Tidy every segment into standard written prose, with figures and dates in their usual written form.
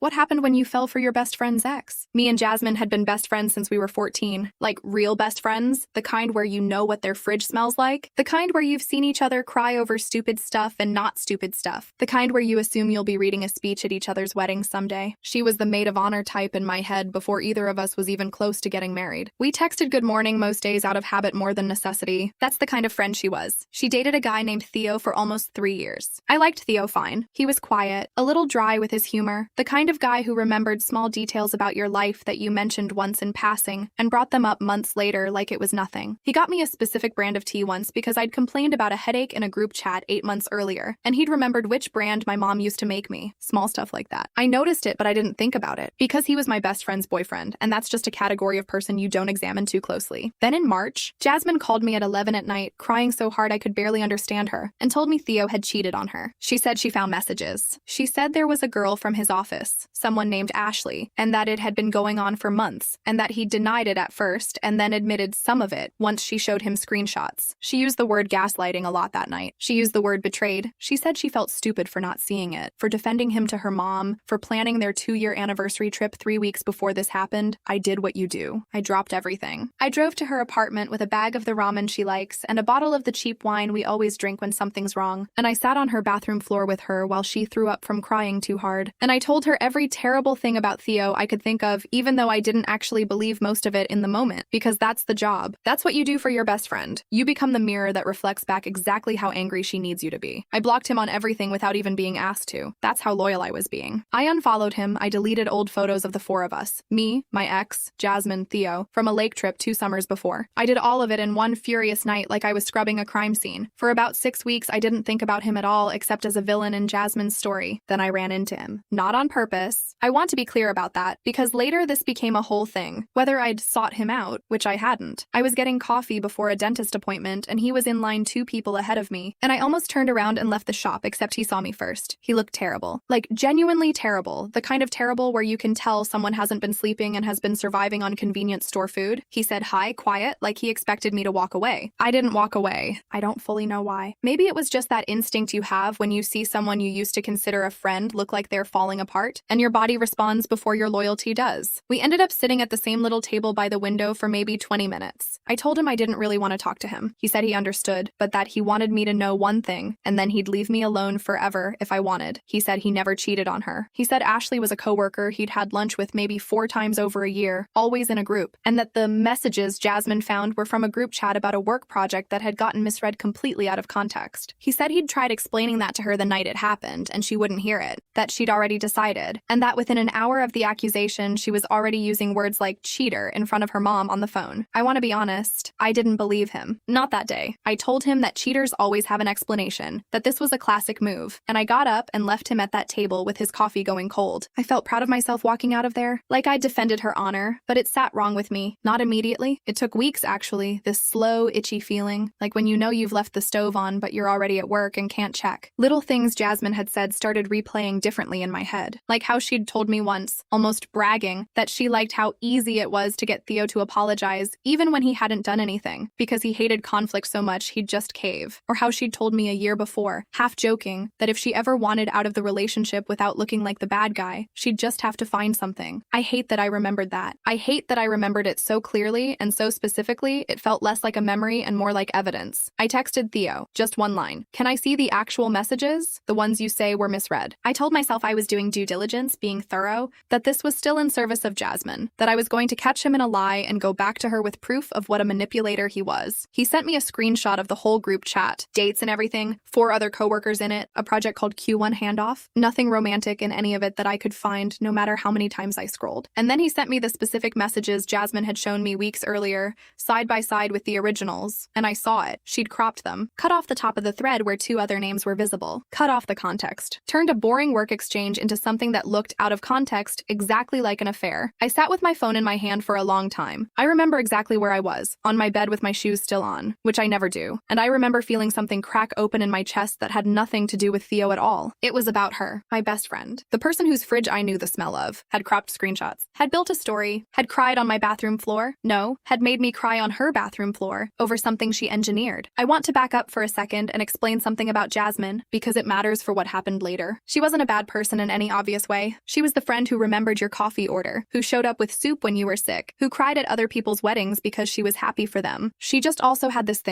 What happened when you fell for your best friend's ex? Me and Jasmine had been best friends since we were 14. Like, real best friends. The kind where you know what their fridge smells like. The kind where you've seen each other cry over stupid stuff and not stupid stuff. The kind where you assume you'll be reading a speech at each other's wedding someday. She was the maid of honor type in my head before either of us was even close to getting married. We texted good morning most days out of habit more than necessity. That's the kind of friend she was. She dated a guy named Theo for almost 3 years. I liked Theo fine. He was quiet, a little dry with his humor, the kind of guy who remembered small details about your life that you mentioned once in passing and brought them up months later like it was nothing. He got me a specific brand of tea once because I'd complained about a headache in a group chat 8 months earlier, and he'd remembered which brand my mom used to make me. Small stuff like that. I noticed it, but I didn't think about it because he was my best friend's boyfriend, and that's just a category of person you don't examine too closely. Then in March, Jasmine called me at 11 at night, crying so hard I could barely understand her, and told me Theo had cheated on her. She said she found messages. She said there was a girl from his office, someone named Ashley, and that it had been going on for months, and that he denied it at first and then admitted some of it once she showed him screenshots. She used the word gaslighting a lot that night. She used the word betrayed. She said she felt stupid for not seeing it, for defending him to her mom, for planning their 2-year anniversary trip 3 weeks before this happened. I did what you do. I dropped everything. I drove to her apartment with a bag of the ramen she likes and a bottle of the cheap wine we always drink when something's wrong, and I sat on her bathroom floor with her while she threw up from crying too hard. And I told her every terrible thing about Theo I could think of, even though I didn't actually believe most of it in the moment, because that's the job. That's what you do for your best friend. You become the mirror that reflects back exactly how angry she needs you to be. I blocked him on everything without even being asked to. That's how loyal I was being. I unfollowed him. I deleted old photos of the 4 of us. Me, my ex, Jasmine, Theo, from a lake trip 2 summers before. I did all of it in one furious night like I was scrubbing a crime scene. For about 6 weeks, I didn't think about him at all except as a villain in Jasmine's story. Then I ran into him. Not on purpose. I want to be clear about that, because later this became a whole thing. Whether I'd sought him out, which I hadn't. I was getting coffee before a dentist appointment, and he was in line 2 people ahead of me, and I almost turned around and left the shop except he saw me first. He looked terrible. Like, genuinely terrible. The kind of terrible where you can tell someone hasn't been sleeping and has been surviving on convenience store food. He said hi, quiet, like he expected me to walk away. I didn't walk away. I don't fully know why. Maybe it was just that instinct you have when you see someone you used to consider a friend look like they're falling apart, and your body responds before your loyalty does. We ended up sitting at the same little table by the window for maybe 20 minutes. I told him I didn't really want to talk to him. He said he understood, but that he wanted me to know one thing, and then he'd leave me alone forever if I wanted. He said he never cheated on her. He said Ashley was a coworker he'd had lunch with maybe 4 times over a year, always in a group, and that the messages Jasmine found were from a group chat about a work project that had gotten misread completely out of context. He said he'd tried explaining that to her the night it happened, and she wouldn't hear it, that she'd already decided, and that within an hour of the accusation, she was already using words like cheater in front of her mom on the phone. I want to be honest, I didn't believe him. Not that day. I told him that cheaters always have an explanation, that this was a classic move, and I got up and left him at that table with his coffee going cold. I felt proud of myself walking out of there, like I'd defended her honor, but it sat wrong with me. Not immediately. It took weeks, actually, this slow, itchy feeling, like when you know you've left the stove on but you're already at work and can't check. Little things Jasmine had said started replaying differently in my head, like how she'd told me once, almost bragging, that she liked how easy it was to get Theo to apologize, even when he hadn't done anything, because he hated conflict so much he'd just cave. Or how she'd told me a year before, half joking, that if she ever wanted out of the relationship without looking like the bad guy, she'd just have to find something. I hate that I remembered that. I hate that I remembered it so clearly and so specifically, it felt less like a memory and more like evidence. I texted Theo, just one line. Can I see the actual messages? The ones you say were misread. I told myself I was doing due diligence, being thorough, that this was still in service of Jasmine, that I was going to catch him in a lie and go back to her with proof of what a manipulator he was. He sent me a screenshot of the whole group chat, dates and everything, 4 other coworkers in it, a project called Q1 Handoff, nothing romantic in any of it that I could find no matter how many times I scrolled. And then he sent me the specific messages Jasmine had shown me weeks earlier, side by side with the originals, and I saw it. She'd cropped them, cut off the top of the thread where 2 other names were visible, cut off the context, turned a boring work exchange into something that looked out of context, exactly like an affair. I sat with my phone in my hand for a long time. I remember exactly where I was, on my bed with my shoes still on, which I never do, and I remember feeling something crack open in my chest that had nothing to do with Theo at all. It was about her, my best friend, the person whose fridge I knew the smell of, had cropped screenshots, had built a story, had cried on my bathroom floor, no, had made me cry on her bathroom floor over something she engineered. I want to back up for a second and explain something about Jasmine, because it matters for what happened later. She wasn't a bad person in any obvious way. way. She was the friend who remembered your coffee order, who showed up with soup when you were sick, who cried at other people's weddings because she was happy for them. She just also had this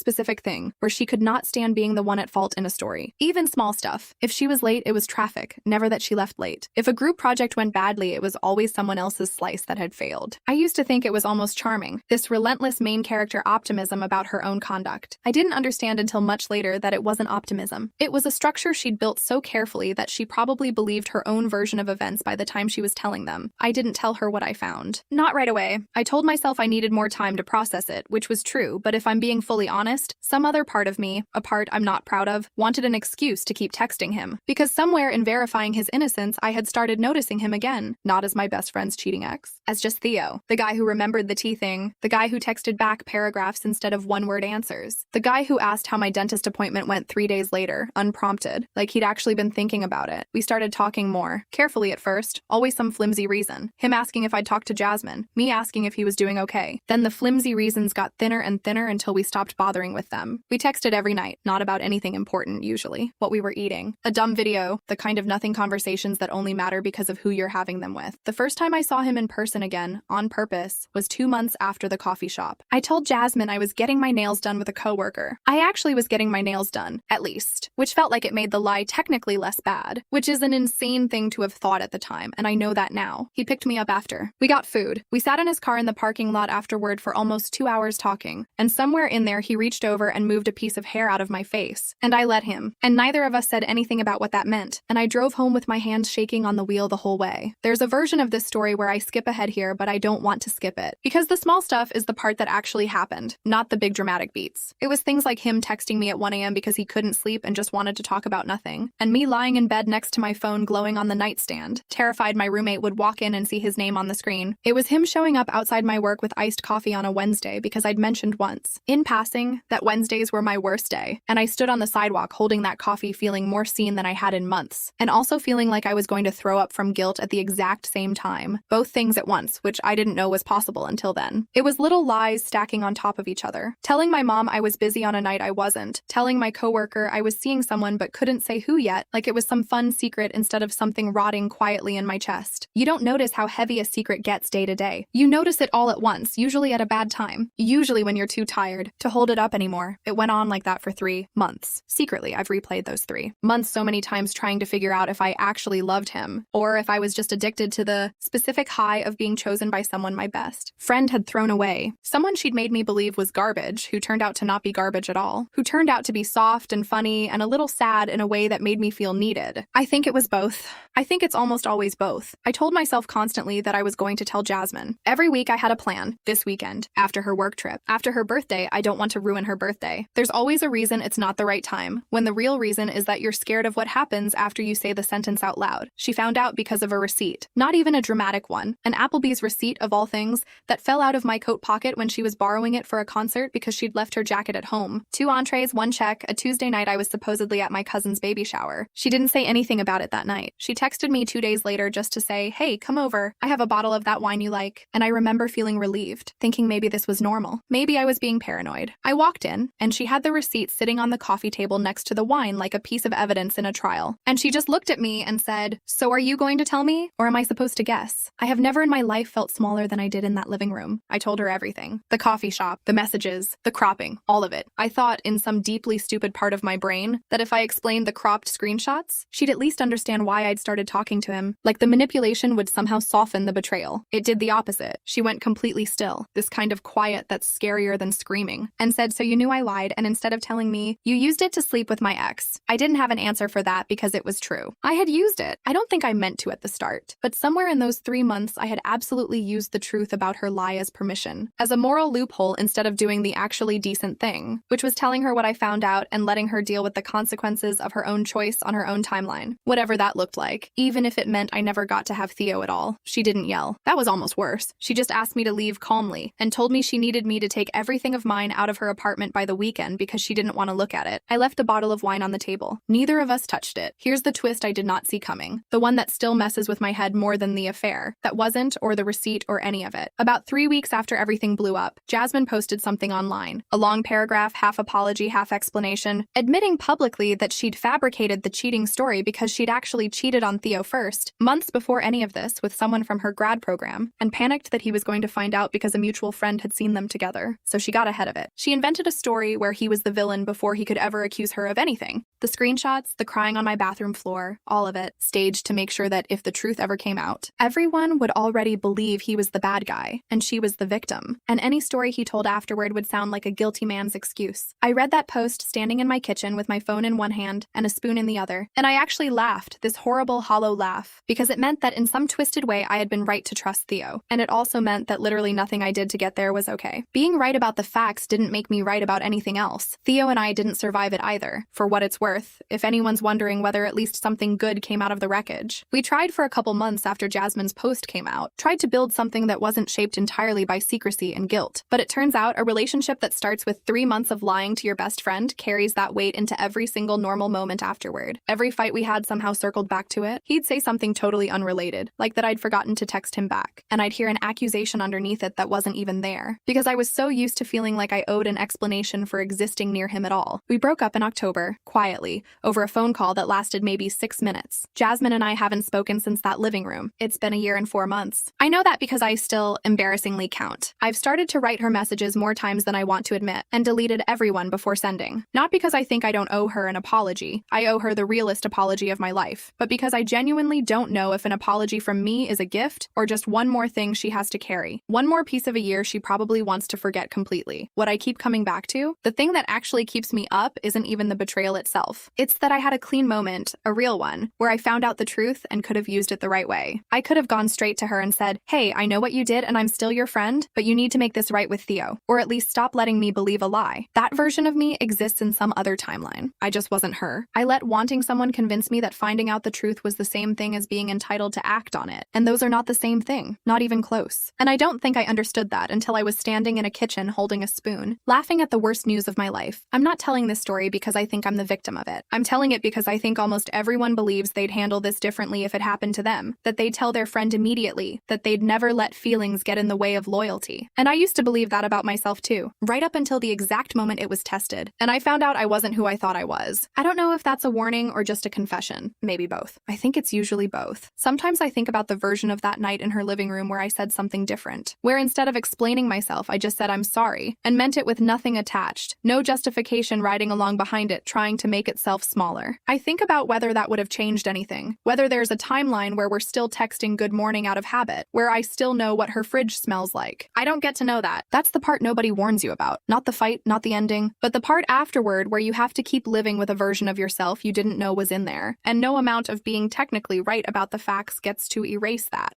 specific thing, where she could not stand being the one at fault in a story. Even small stuff. If she was late, it was traffic, never that she left late. If a group project went badly, it was always someone else's slice that had failed. I used to think it was almost charming, this relentless main character optimism about her own conduct. I didn't understand until much later that it wasn't optimism. It was a structure she'd built so carefully that she probably believed her own version of events by the time she was telling them. I didn't tell her what I found. Not right away. I told myself I needed more time to process it, which was true, but if I'm being fully honest, some other part of me, a part I'm not proud of, wanted an excuse to keep texting him. Because somewhere in verifying his innocence, I had started noticing him again, not as my best friend's cheating ex, as just Theo, the guy who remembered the tea thing, the guy who texted back paragraphs instead of one-word answers, the guy who asked how my dentist appointment went 3 days later, unprompted, like he'd actually been thinking about it. We started talking more, carefully at first, always some flimsy reason. Him asking if I'd talked to Jasmine, me asking if he was doing okay. Then the flimsy reasons got thinner and thinner until we stopped bothering with them. We texted every night, not about anything important usually, what we were eating, a dumb video, the kind of nothing conversations that only matter because of who you're having them with. The first time I saw him in person again, on purpose, was 2 months after the coffee shop. I told Jasmine I was getting my nails done with a coworker. I actually was getting my nails done, at least, which felt like it made the lie technically less bad, which is an insane thing to have thought at the time, and I know that now. He picked me up after. We got food. We sat in his car in the parking lot afterward for almost 2 hours talking, and somewhere in there he reached over and moved a piece of hair out of my face, and I let him, and neither of us said anything about what that meant, and I drove home with my hands shaking on the wheel the whole way. There's a version of this story where I skip ahead here, but I don't want to skip it, because the small stuff is the part that actually happened, not the big dramatic beats. It was things like him texting me at 1 a.m. because he couldn't sleep and just wanted to talk about nothing, and me lying in bed next to my phone glowing on the nightstand, terrified my roommate would walk in and see his name on the screen. It was him showing up outside my work with iced coffee on a Wednesday because I'd mentioned once, in passing, that Wednesdays were my worst day, and I stood on the sidewalk holding that coffee feeling more seen than I had in months, and also feeling like I was going to throw up from guilt at the exact same time, both things at once, which I didn't know was possible until then. It was little lies stacking on top of each other. Telling my mom I was busy on a night I wasn't, telling my coworker I was seeing someone but couldn't say who yet, like it was some fun secret instead of something rotting quietly in my chest. You don't notice how heavy a secret gets day to day. You notice it all at once, usually at a bad time. Usually when you're too tired to hold it up anymore. It went on like that for 3 months. Secretly, I've replayed those 3 months so many times trying to figure out if I actually loved him, or if I was just addicted to the specific high of being chosen by someone my best friend had thrown away. Someone she'd made me believe was garbage, who turned out to not be garbage at all. Who turned out to be soft and funny and a little sad in a way that made me feel needed. I think it was both. I think it's almost always both. I told myself constantly that I was going to tell Jasmine. Every week I had a plan. This weekend, after her work trip, after her birthday, I don't want to ruin her birthday. There's always a reason it's not the right time, when the real reason is that you're scared of what happens after you say the sentence out loud. She found out because of a receipt. Not even a dramatic one. An Applebee's receipt, of all things, that fell out of my coat pocket when she was borrowing it for a concert because she'd left her jacket at home. 2 entrees, 1 check, a Tuesday night I was supposedly at my cousin's baby shower. She didn't say anything about it that night. She texted me 2 days later just to say, hey, come over. I have a bottle of that wine you like. And I remember feeling relieved, thinking maybe this was normal. Maybe I was being paranoid. I walked in, and she had the receipt sitting on the coffee table next to the wine like a piece of evidence in a trial. And she just looked at me and said, so are you going to tell me? Or am I supposed to guess? I have never in my life felt smaller than I did in that living room. I told her everything. The coffee shop, the messages, the cropping, all of it. I thought in some deeply stupid part of my brain that if I explained the cropped screenshots, she'd at least understand why I'd started talking to him. Like the manipulation would somehow soften the betrayal. It did the opposite. She went completely still, this kind of quiet that's scarier than screaming, and said, so you knew I lied, and instead of telling me, you used it to sleep with my ex. I didn't have an answer for that because it was true. I had used it. I don't think I meant to at the start, but somewhere in those 3 months I had absolutely used the truth about her lie as permission, as a moral loophole instead of doing the actually decent thing, which was telling her what I found out and letting her deal with the consequences of her own choice on her own timeline, whatever that looked like, even if it meant I never got to have Theo at all. She didn't yell. That was almost worse. She just asked me to leave calmly and told me she needed me to take everything of mine out of her apartment by the weekend because she didn't want to look at it. I left the bottle of wine on the table. Neither of us touched it. Here's the twist I did not see coming. The one that still messes with my head more than the affair. That wasn't, or the receipt, or any of it. About 3 weeks after everything blew up, Jasmine posted something online. A long paragraph, half apology, half explanation, admitting publicly that she'd fabricated the cheating story because she'd actually cheated on on Theo first, months before any of this, with someone from her grad program, and panicked that he was going to find out because a mutual friend had seen them together, so she got ahead of it. She invented a story where he was the villain before he could ever accuse her of anything. The screenshots, the crying on my bathroom floor, all of it, staged to make sure that if the truth ever came out, everyone would already believe he was the bad guy, and she was the victim, and any story he told afterward would sound like a guilty man's excuse. I read that post standing in my kitchen with my phone in one hand and a spoon in the other, and I actually laughed, this horrible hollow laugh, because it meant that in some twisted way I had been right to trust Theo, and it also meant that literally nothing I did to get there was okay. Being right about the facts didn't make me right about anything else. Theo and I didn't survive it either, for what it's worth, if anyone's wondering whether at least something good came out of the wreckage. We tried for a couple months after Jasmine's post came out, tried to build something that wasn't shaped entirely by secrecy and guilt, but it turns out a relationship that starts with 3 months of lying to your best friend carries that weight into every single normal moment afterward. Every fight we had somehow circled back to it. He'd say something totally unrelated, like that I'd forgotten to text him back, and I'd hear an accusation underneath it that wasn't even there, because I was so used to feeling like I owed an explanation for existing near him at all. We broke up in October, quietly, over a phone call that lasted maybe 6 minutes. Jasmine and I haven't spoken since that living room. It's been a year and 4 months. I know that because I still embarrassingly count. I've started to write her messages more times than I want to admit, and deleted everyone before sending. Not because I think I don't owe her an apology. I owe her the realest apology of my life, but because I genuinely don't know if an apology from me is a gift or just one more thing she has to carry. One more piece of a year she probably wants to forget completely. What I keep coming back to, the thing that actually keeps me up isn't even the betrayal itself. It's that I had a clean moment, a real one, where I found out the truth and could have used it the right way. I could have gone straight to her and said, "Hey, I know what you did and I'm still your friend, but you need to make this right with Theo, or at least stop letting me believe a lie." That version of me exists in some other timeline. I just wasn't her. I let wanting someone convince me that finding out the truth was the same thing as being entitled to act on it, and those are not the same thing, not even close. And I don't think I understood that until I was standing in a kitchen holding a spoon, laughing at the worst news of my life. I'm not telling this story because I think I'm the victim of it. I'm telling it because I think almost everyone believes they'd handle this differently if it happened to them, that they'd tell their friend immediately, that they'd never let feelings get in the way of loyalty. And I used to believe that about myself too, right up until the exact moment it was tested, and I found out I wasn't who I thought I was. I don't know if that's a warning or just a confession. Maybe both. I think it's usually both. Sometimes I think about the version of that night in her living room where I said something different, where instead of explaining myself, I just said I'm sorry, and meant it with nothing attached, no justification riding along behind it trying to make itself smaller. I think about whether that would have changed anything, whether there's a timeline where we're still texting good morning out of habit, where I still know what her fridge smells like. I don't get to know that. That's the part nobody warns you about. Not the fight, not the ending, but the part afterward where you have to keep living with a version of yourself you didn't know was in there, and no amount of being technically right about the facts gets to erase that.